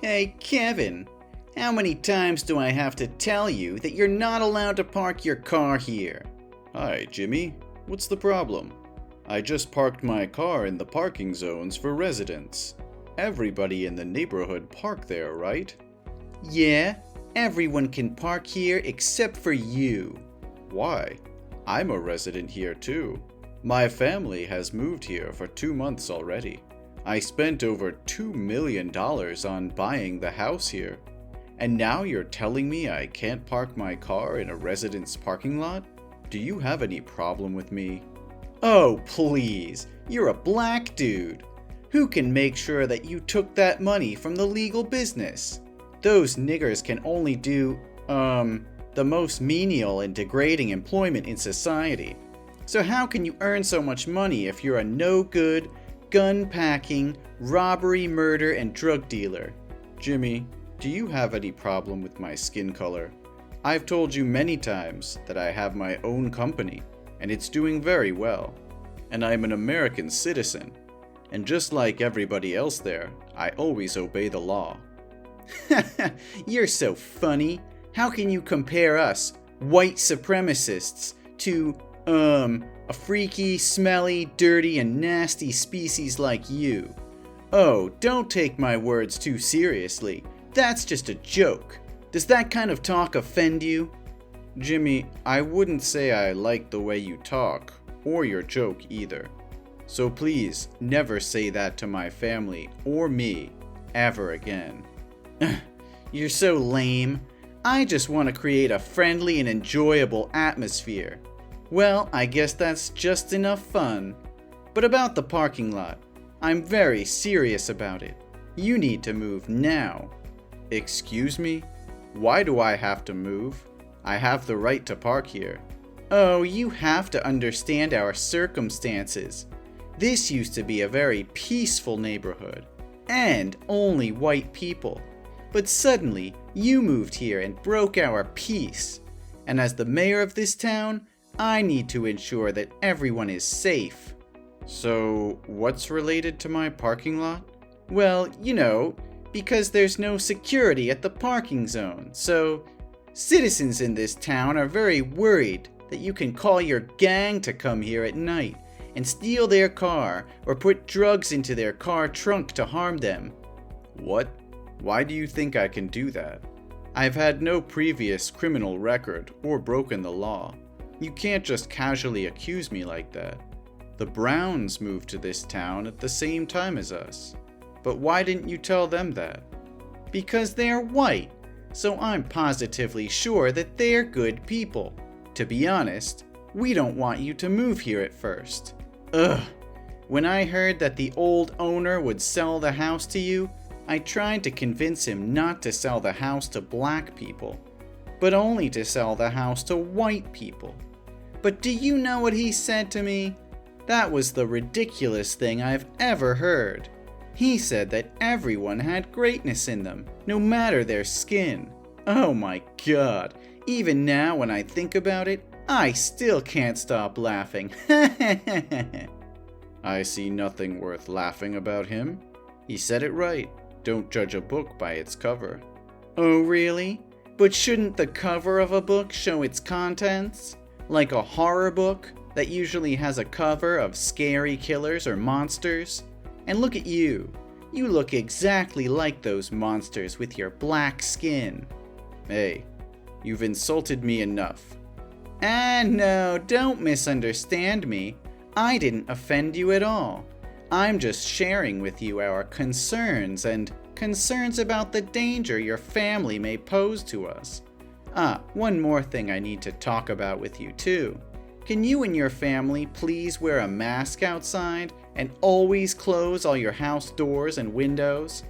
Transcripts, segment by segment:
Hey, Kevin, how many times do I have to tell you that you're not allowed to park your car here? Hi, Jimmy. What's the problem? I just parked my car in the parking zones for residents. Everybody in the neighborhood park there, right? Yeah, everyone can park here except for you. Why? I'm a resident here too. My family has moved here for 2 months already. I spent over $2 million on buying the house here. And now you're telling me I can't park my car in a resident's parking lot? Do you have any problem with me? Oh, please. You're a black dude. Who can make sure that you took that money from the legal business? Those niggers can only do, the most menial and degrading employment in society. So how can you earn so much money if you're a no-good, gun-packing, robbery, murder, and drug dealer? Jimmy, do you have any problem with my skin color? I've told you many times that I have my own company, and it's doing very well. And I'm an American citizen. And just like everybody else there, I always obey the law. You're so funny. How can you compare us, white supremacists, to, a freaky, smelly, dirty, and nasty species like you? Oh, don't take my words too seriously. That's just a joke. Does that kind of talk offend you? Jimmy, I wouldn't say I like the way you talk, or your joke either. So please, never say that to my family or me, ever again. You're so lame. I just want to create a friendly and enjoyable atmosphere. Well, I guess that's just enough fun. But about the parking lot, I'm very serious about it. You need to move now. Excuse me? Why do I have to move? I have the right to park here. Oh, you have to understand our circumstances. This used to be a very peaceful neighborhood, and only white people. But suddenly, you moved here and broke our peace. And as the mayor of this town, I need to ensure that everyone is safe. So, what's related to my parking lot? Well, because there's no security at the parking zone, so citizens in this town are very worried that you can call your gang to come here at night and steal their car or put drugs into their car trunk to harm them. What? Why do you think I can do that? I've had no previous criminal record or broken the law. You can't just casually accuse me like that. The Browns moved to this town at the same time as us. But why didn't you tell them that? Because they're white, so I'm positively sure that they're good people. To be honest, we don't want you to move here at first. Ugh. When I heard that the old owner would sell the house to you, I tried to convince him not to sell the house to black people, but only to sell the house to white people. But do you know what he said to me? That was the ridiculous thing I've ever heard. He said that everyone had greatness in them, no matter their skin. Oh my God, even now when I think about it, I still can't stop laughing. I see nothing worth laughing about him. He said it right. Don't judge a book by its cover. Oh really? But shouldn't the cover of a book show its contents? Like a horror book that usually has a cover of scary killers or monsters? And look at you. You look exactly like those monsters with your black skin. Hey, you've insulted me enough. No, don't misunderstand me. I didn't offend you at all. I'm just sharing with you our concerns and concerns about the danger your family may pose to us. One more thing I need to talk about with you too. Can you and your family please wear a mask outside and always close all your house doors and windows?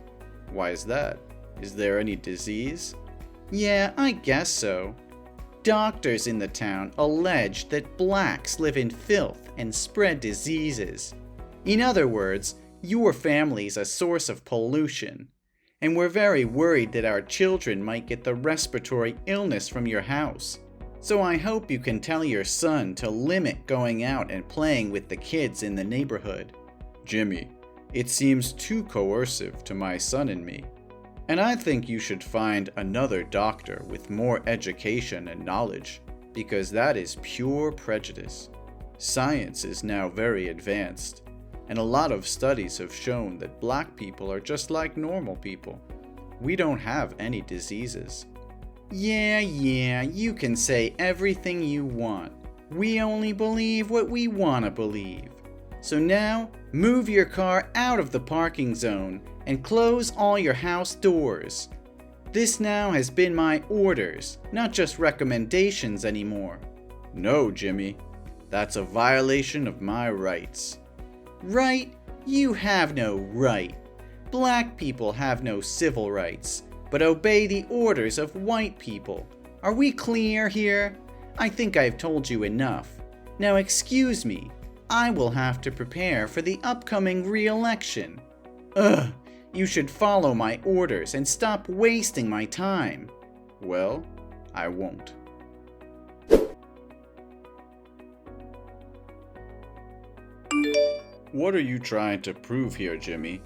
Why is that? Is there any disease? Yeah, I guess so. Doctors in the town allege that blacks live in filth and spread diseases. In other words, your family's a source of pollution, and we're very worried that our children might get the respiratory illness from your house. So I hope you can tell your son to limit going out and playing with the kids in the neighborhood. Jimmy, it seems too coercive to my son and me. And I think you should find another doctor with more education and knowledge, because that is pure prejudice. Science is now very advanced, and a lot of studies have shown that black people are just like normal people. We don't have any diseases. Yeah, you can say everything you want. We only believe what we want to believe. So now, move your car out of the parking zone and close all your house doors. This now has been my orders, not just recommendations anymore. No, Jimmy. That's a violation of my rights. Right? You have no right. Black people have no civil rights, but obey the orders of white people. Are we clear here? I think I've told you enough. Now excuse me, I will have to prepare for the upcoming re-election. Ugh, you should follow my orders and stop wasting my time. Well, I won't. What are you trying to prove here, Jimmy?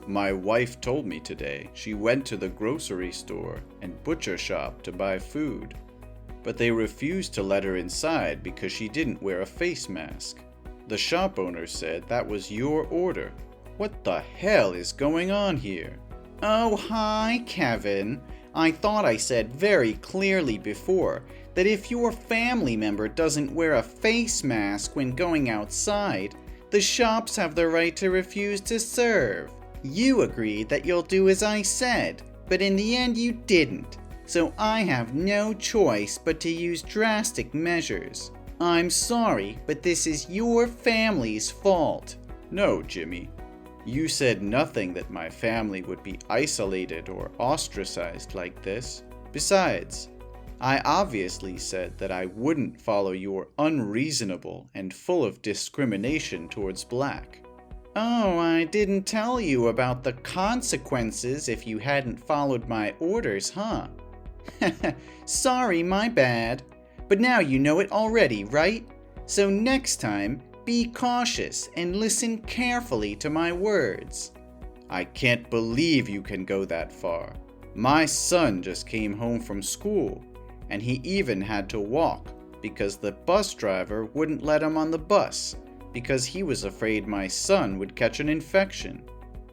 My wife told me today she went to the grocery store and butcher shop to buy food, but they refused to let her inside because she didn't wear a face mask. The shop owner said that was your order. What the hell is going on here? Oh, hi, Kevin. I thought I said very clearly before that if your family member doesn't wear a face mask when going outside, the shops have the right to refuse to serve. You agreed that you'll do as I said, but in the end you didn't. So I have no choice but to use drastic measures. I'm sorry, but this is your family's fault. No, Jimmy. You said nothing that my family would be isolated or ostracized like this. Besides, I obviously said that I wouldn't follow your unreasonable and full of discrimination towards black. Oh, I didn't tell you about the consequences if you hadn't followed my orders, huh? Sorry, my bad. But now you know it already, right? So next time, be cautious and listen carefully to my words. I can't believe you can go that far. My son just came home from school, and he even had to walk because the bus driver wouldn't let him on the bus because he was afraid my son would catch an infection.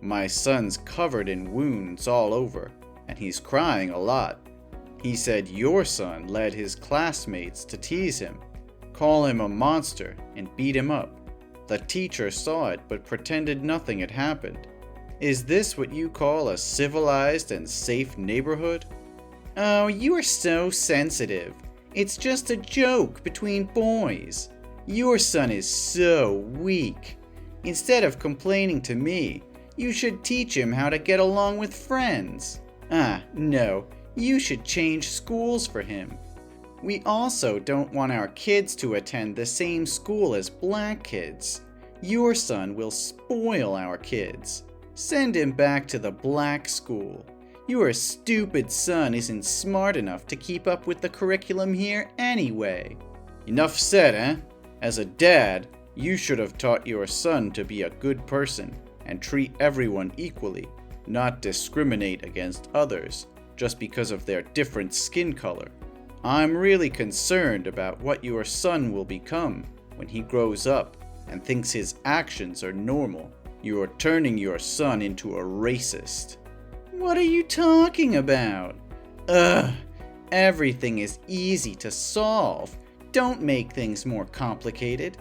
My son's covered in wounds all over, and he's crying a lot. He said your son led his classmates to tease him, call him a monster, and beat him up. The teacher saw it but pretended nothing had happened. Is this what you call a civilized and safe neighborhood? Oh, you are so sensitive. It's just a joke between boys. Your son is so weak. Instead of complaining to me, you should teach him how to get along with friends. No, you should change schools for him. We also don't want our kids to attend the same school as black kids. Your son will spoil our kids. Send him back to the black school. Your stupid son isn't smart enough to keep up with the curriculum here anyway. Enough said, eh? As a dad, you should have taught your son to be a good person and treat everyone equally, not discriminate against others just because of their different skin color. I'm really concerned about what your son will become when he grows up and thinks his actions are normal. You're turning your son into a racist. What are you talking about? Everything is easy to solve. Don't make things more complicated.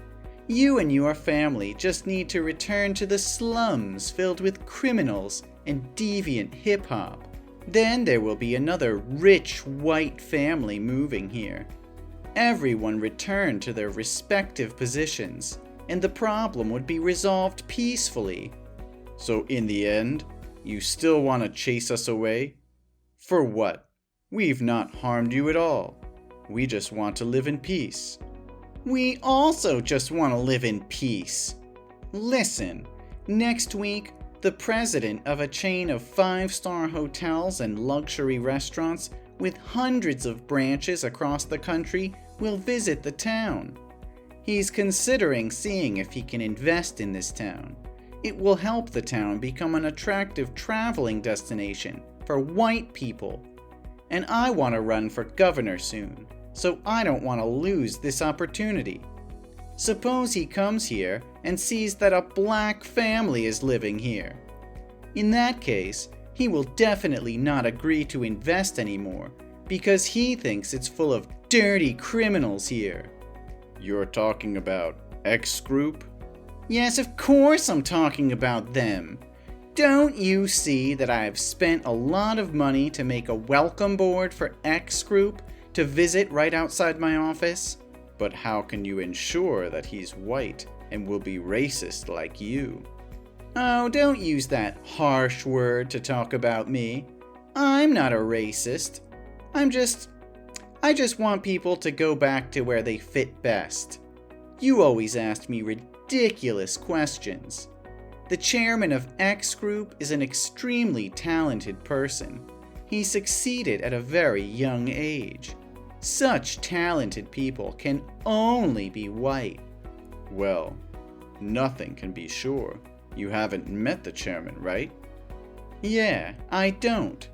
You and your family just need to return to the slums filled with criminals and deviant hip-hop. Then there will be another rich white family moving here. Everyone return to their respective positions, and the problem would be resolved peacefully. So in the end, you still want to chase us away? For what? We've not harmed you at all. We just want to live in peace. We also just want to live in peace. Listen, next week, the president of a chain of 5-star hotels and luxury restaurants with hundreds of branches across the country will visit the town. He's considering seeing if he can invest in this town. It will help the town become an attractive traveling destination for white people. And I want to run for governor soon, so I don't want to lose this opportunity. Suppose he comes here and sees that a black family is living here. In that case, he will definitely not agree to invest anymore because he thinks it's full of dirty criminals here. You're talking about X group? Yes, of course I'm talking about them. Don't you see that I have spent a lot of money to make a welcome board for X group to visit right outside my office? But how can you ensure that he's white and will be racist like you? Oh, don't use that harsh word to talk about me. I'm not a racist. I just want people to go back to where they fit best. You always ask me ridiculous questions. The chairman of X Group is an extremely talented person. He succeeded at a very young age. Such talented people can only be white. Well, nothing can be sure. You haven't met the chairman, right? Yeah, I don't.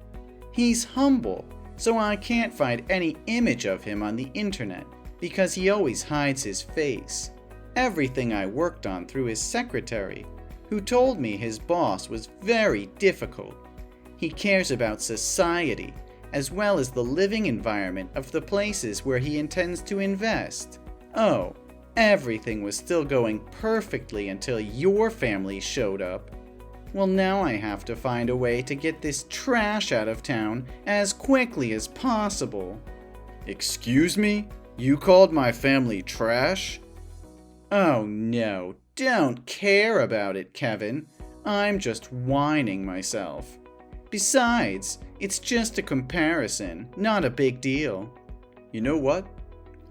He's humble, so I can't find any image of him on the internet because he always hides his face. Everything I worked on through his secretary, who told me his boss was very difficult. He cares about society, as well as the living environment of the places where he intends to invest. Oh, everything was still going perfectly until your family showed up. Well, now I have to find a way to get this trash out of town as quickly as possible. Excuse me? You called my family trash? Oh no, don't care about it, Kevin. I'm just whining myself. Besides, it's just a comparison, not a big deal. You know what?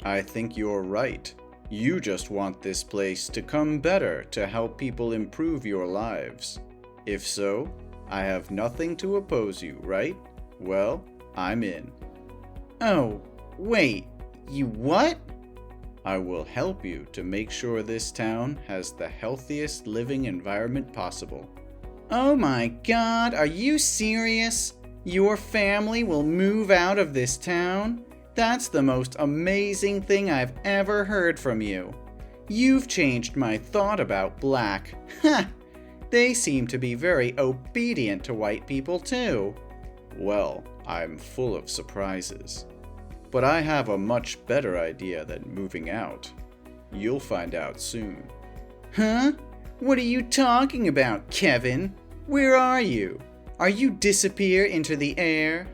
I think you're right. You just want this place to come better to help people improve your lives. If so, I have nothing to oppose you, right? Well, I'm in. Oh, wait, you what? I will help you to make sure this town has the healthiest living environment possible. Oh my God, are you serious? Your family will move out of this town? That's the most amazing thing I've ever heard from you. You've changed my thought about black. Ha! They seem to be very obedient to white people too. Well, I'm full of surprises. But I have a much better idea than moving out. You'll find out soon. Huh? What are you talking about, Kevin? Where are you? Are you disappear into the air?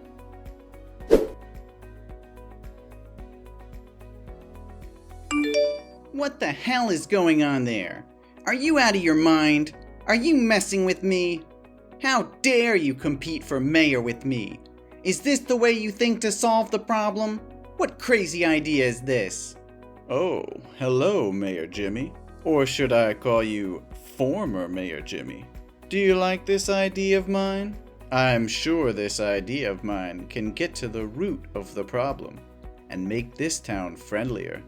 What the hell is going on there? Are you out of your mind? Are you messing with me? How dare you compete for mayor with me? Is this the way you think to solve the problem? What crazy idea is this? Oh, hello, Mayor Jimmy. Or should I call you former Mayor Jimmy? Do you like this idea of mine? I'm sure this idea of mine can get to the root of the problem and make this town friendlier.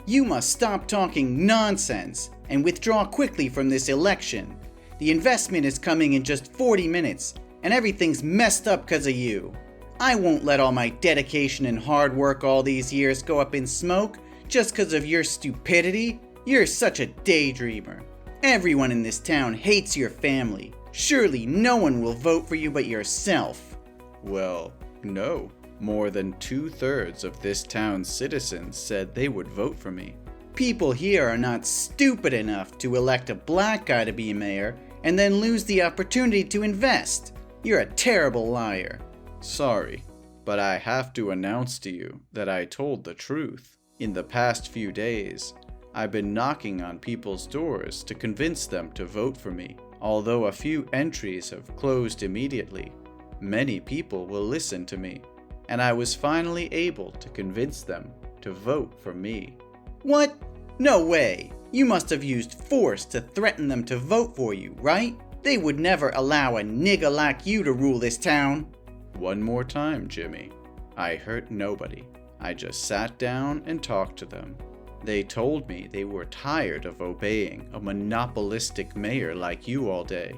You must stop talking nonsense and withdraw quickly from this election. The investment is coming in just 40 minutes, and everything's messed up because of you. I won't let all my dedication and hard work all these years go up in smoke just because of your stupidity. You're such a daydreamer. Everyone in this town hates your family. Surely no one will vote for you but yourself. Well, no. More than 2/3 of this town's citizens said they would vote for me. People here are not stupid enough to elect a black guy to be mayor and then lose the opportunity to invest. You're a terrible liar. Sorry, but I have to announce to you that I told the truth. In the past few days, I've been knocking on people's doors to convince them to vote for me. Although a few entries have closed immediately, many people will listen to me, and I was finally able to convince them to vote for me. What? No way! You must have used force to threaten them to vote for you, right? They would never allow a nigga like you to rule this town. One more time, Jimmy. I hurt nobody. I just sat down and talked to them. They told me they were tired of obeying a monopolistic mayor like you all day.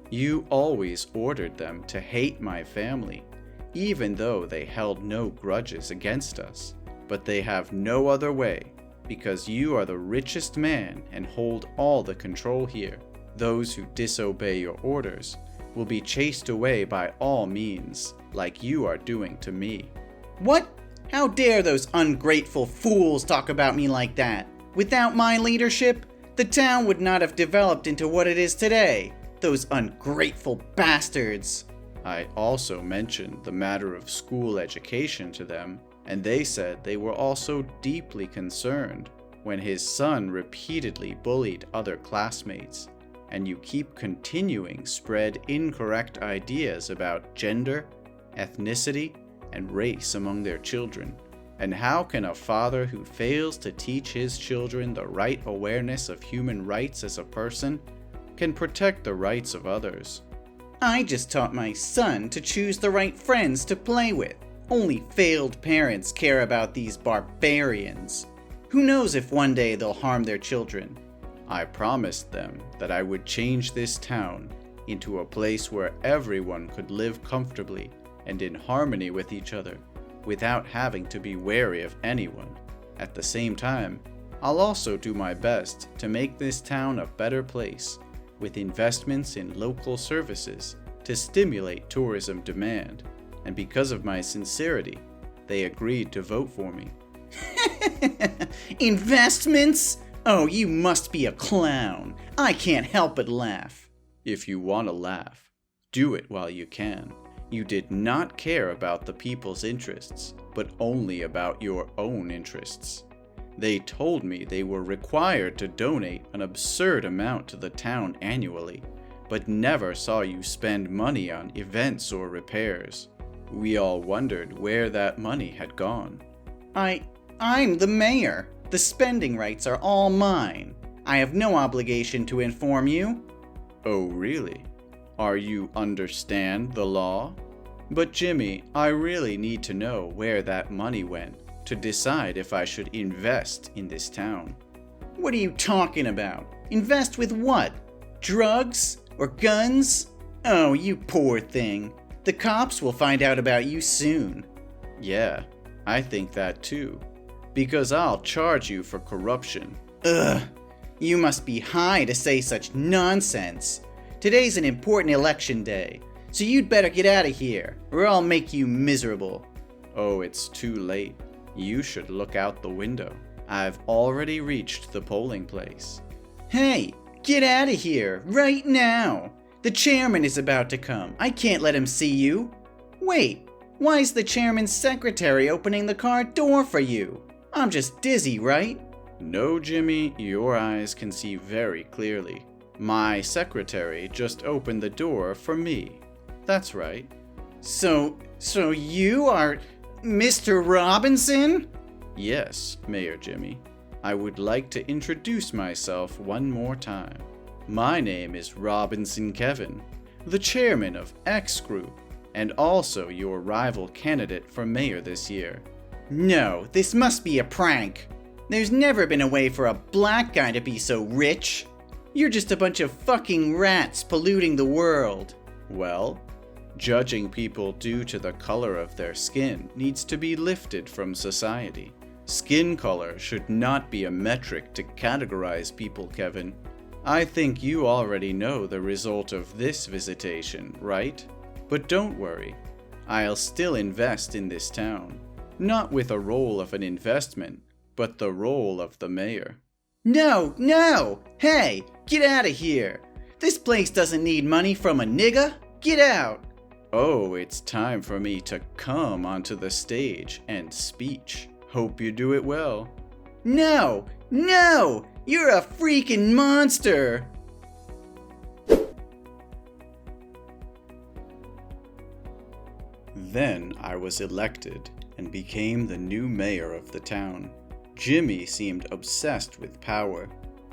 You always ordered them to hate my family, even though they held no grudges against us. But they have no other way, because you are the richest man and hold all the control here. Those who disobey your orders will be chased away by all means, like you are doing to me. What? How dare those ungrateful fools talk about me like that? Without my leadership, the town would not have developed into what it is today. Those ungrateful bastards. I also mentioned the matter of school education to them, and they said they were also deeply concerned when his son repeatedly bullied other classmates, and you keep continuing spread incorrect ideas about gender, ethnicity, and race among their children. And how can a father who fails to teach his children the right awareness of human rights as a person can protect the rights of others? I just taught my son to choose the right friends to play with. Only failed parents care about these barbarians. Who knows if one day they'll harm their children? I promised them that I would change this town into a place where everyone could live comfortably and in harmony with each other, without having to be wary of anyone. At the same time, I'll also do my best to make this town a better place, with investments in local services to stimulate tourism demand. And because of my sincerity, they agreed to vote for me. Investments? Oh, you must be a clown. I can't help but laugh. If you want to laugh, do it while you can. You did not care about the people's interests, but only about your own interests. They told me they were required to donate an absurd amount to the town annually, but never saw you spend money on events or repairs. We all wondered where that money had gone. I'm the mayor. The spending rights are all mine. I have no obligation to inform you. Oh, really? Are you understand the law? But Jimmy, I really need to know where that money went to decide if I should invest in this town. What are you talking about? Invest with what? Drugs? Or guns? Oh, you poor thing. The cops will find out about you soon. Yeah, I think that too. Because I'll charge you for corruption. Ugh, you must be high to say such nonsense. Today's an important election day, so you'd better get out of here, or I'll make you miserable. Oh, it's too late. You should look out the window. I've already reached the polling place. Hey, get out of here, right now. The chairman is about to come. I can't let him see you. Wait, why is the chairman's secretary opening the car door for you? I'm just dizzy, right? No, Jimmy, your eyes can see very clearly. My secretary just opened the door for me. That's right. So you are Mr. Robinson? Yes, Mayor Jimmy. I would like to introduce myself one more time. My name is Robinson Kevin, the chairman of X Group, and also your rival candidate for mayor this year. No, this must be a prank. There's never been a way for a black guy to be so rich. You're just a bunch of fucking rats polluting the world. Well, judging people due to the color of their skin needs to be lifted from society. Skin color should not be a metric to categorize people, Kevin. I think you already know the result of this visitation, right? But don't worry, I'll still invest in this town. Not with a role of an investment, but the role of the mayor. No! Hey, get out of here! This place doesn't need money from a nigga! Get out! Oh, it's time for me to come onto the stage and speech. Hope you do it well. No! You're a freaking monster! Then I was elected and became the new mayor of the town. Jimmy seemed obsessed with power,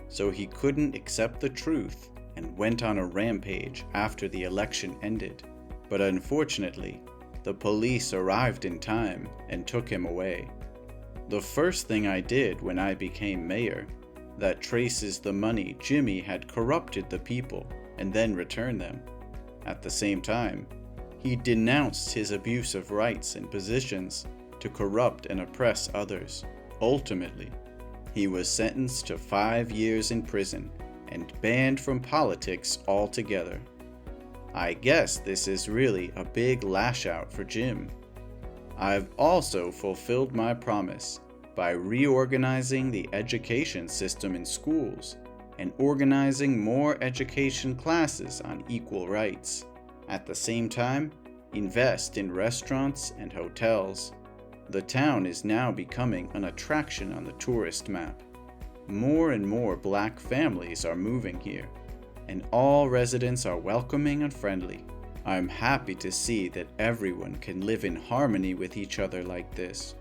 so he couldn't accept the truth and went on a rampage after the election ended. But unfortunately, the police arrived in time and took him away. The first thing I did when I became mayor, that traces the money Jimmy had corrupted the people and then returned them, At the same time, he denounced his abuse of rights and positions to corrupt and oppress others. Ultimately, he was sentenced to 5 years in prison and banned from politics altogether. I guess this is really a big lash out for Jim. I've also fulfilled my promise by reorganizing the education system in schools and organizing more education classes on equal rights. At the same time, invest in restaurants and hotels. The town is now becoming an attraction on the tourist map. More and more Black families are moving here, and all residents are welcoming and friendly. I'm happy to see that everyone can live in harmony with each other like this.